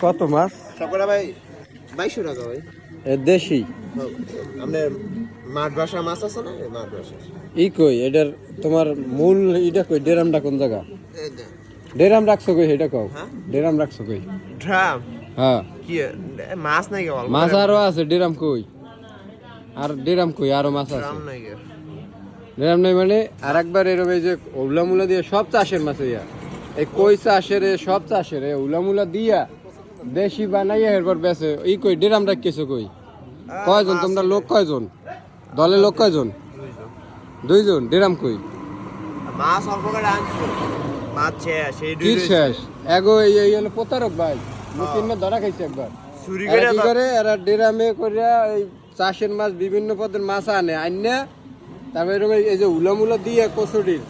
কত মাছ? সকলে ভাই 2200 টাকা ভাই। দেশি আপনার মাঠ ভাষা মাছ আছে না, এই মাঠ ভাষা ই কই এটার তোমার মূল এটা কই ডেরামটা কোন জায়গা? এই যে ডেরাম রাখছো কই এটা কও? হ্যাঁ? ডেরাম রাখছো কই? ড্রাম হ্যাঁ কি মাছ নাই কেবল মাছ আরো আছে, ডেরাম কই? আর ডেরাম কই আরো মাছ আছে? ড্রাম নাই কে ডেরাম নাই মানে আর একবার এরকম এই যে উলামুলা দিয়ে সব চাষের মাছ ইয়া এই কই চাষের সব চাষের উলামুলা দিয়া দেশি বানাইয়া এরপর বেচে। ই কই ডেরাম রাখছো কই? কয়জন তোমরা লোক কয়জন? দলে লোক কয়জন? দুইজন। ডেরাম কই? মাছ অল্প করে আনছো, মাছ শেষ সেই কি দুই শেষ? এগো এই হলো প্রতারক ভাই, মুকিমে ধরা খাইছে একবার। চুরি এরা করে কি করে এরা ডেরামে করিয়া এই চাষের মাছ বিভিন্ন পদের মাছ আনে আইনা তারপরে এরকম এই যে উলামুলা দিয়ে কচুরির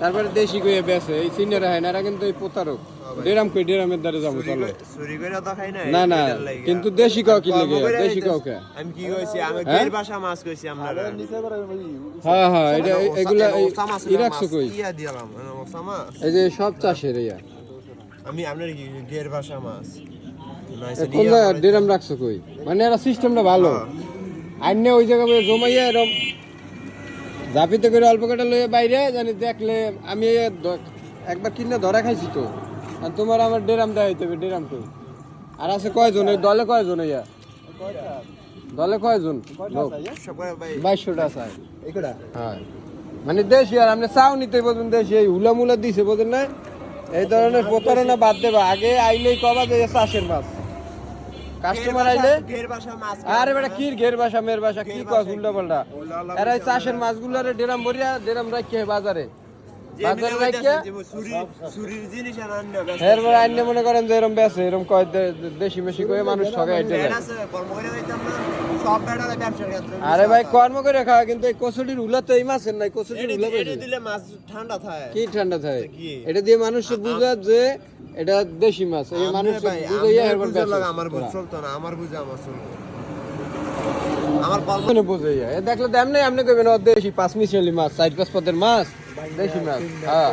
তারপরে দেশি কইয়া বেচে। এই সিনিয়র হয় না, এরা কিন্তু এই প্রতারক। ডেরাম কই? ডেরামের দ্বারে যাবো চলো। চুরি করে তো খাই না না কিন্তু দেশি কাউ কি লাগে? দেশি কাউকে আমি কি কইছি, আমি হ্যাঁ? গের ভাষা মাছ কইছি আপনারা। হ্যাঁ হ্যাঁ এটা এগুলা ই রাখছো কই? ইয়া দিলাম ওসামা, এই যে সব চাষের ইয়া আমি আপনার কি গের ভাষা মাছ কোন জায়গায় ডেরাম রাখছো কই? মানে এরা সিস্টেমটা ভালো আইনে ওই জায়গায় জমাইয়া এরম জাপিতে করে অল্প কাটা লইয়া বাইরে জানি দেখলে আমি একবার কিনে ধরা খাইছি তো। আর তোমার আমার ডেরাম দেওয়া হইতে হবে। ডেরাম কই? আর আছে কয়জন এই দলে? কয়জন ইয়া দলে কয়জন লোক? সবাই ভাই 2200টা চাই। এইটা হ্যাঁ মানে দেশি আর আপনি চাও নিতে বোঝেন দেশি এই হুলামুলা দিছে বোঝেন না। এই ধরনের প্রতারণা বাদ দেবা। আগে আইলেই কবা যে চাষের মাছ, কাস্টমার আইলে গের ভাষা মাছ আরে বেটা কি ঘের বাসা মের বাসা কি কস উল্টা পাল্টা। এরা এই চাষের মাছগুলারে ডেরাম ভরিয়া ডেরাম রাখিয়ে বাজারে বাজারে রাখিয়া চুরির জিনিস আনন্দ এরপরে আইনে মনে করেন যে এরম বেছে এরম কয় দেশি মেশি করে মানুষ ঠগাই এটা দেয়। কর্ম করে যাইতাম না, সব বেড়ালে ব্যবসার ক্ষেত্রে আরে ভাই কর্ম করে খাওয়া কিন্তু এই কচুরির উলা তো এই মাছের নাই। কচুরির উলা এটা দিলে মাছ ঠান্ডা থাকে। কি ঠান্ডা থাকে? কি? এটা দিয়ে মানুষ বুঝা যে এটা দেশি মাছ। এই মানুষ বুঝাইয়া এরপর বেচে। আমার বুঝ চলতো না, আমার বুঝে আমার চলতো। আমার কর্ম মানে বুঝাইয়া এ দেখলে তো এমনি আপনি কইবেন ও দেশি 5 মিশালি মাছ 4-5 পদের মাছ দেশি মাছ। হ্যাঁ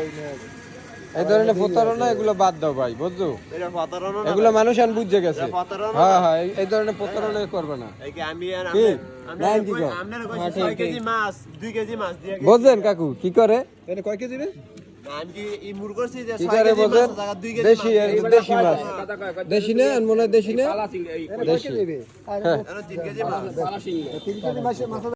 এই ধরনের প্রতারণা এগুলো বাদ দাও ভাই, বুঝছো? এটা প্রতারণা না, এগুলো মানুষ আন বুঝে গেছে। এটা প্রতারণা হ্যাঁ হ্যাঁ এই ধরনের প্রতারণা করবে না। এই কি আমি আর কি? আপনার কি কর? আপনার হ্যাঁ, কইছি ঠিক, 6 কেজি মাছ 2 কেজি মাছ দিয়ে বুঝলেন কাকু কি করে? এটা কয় কেজি রে? আমি কি ই মুর করছি যে কি 6 করে কেজি মাছ বুঝলেন? টাকা 2 কেজি দেশি মাছ দেশি মাছ। দেশি না আর মনে হয় দেশি না দেশি। এটা 3 কেজি মাছ।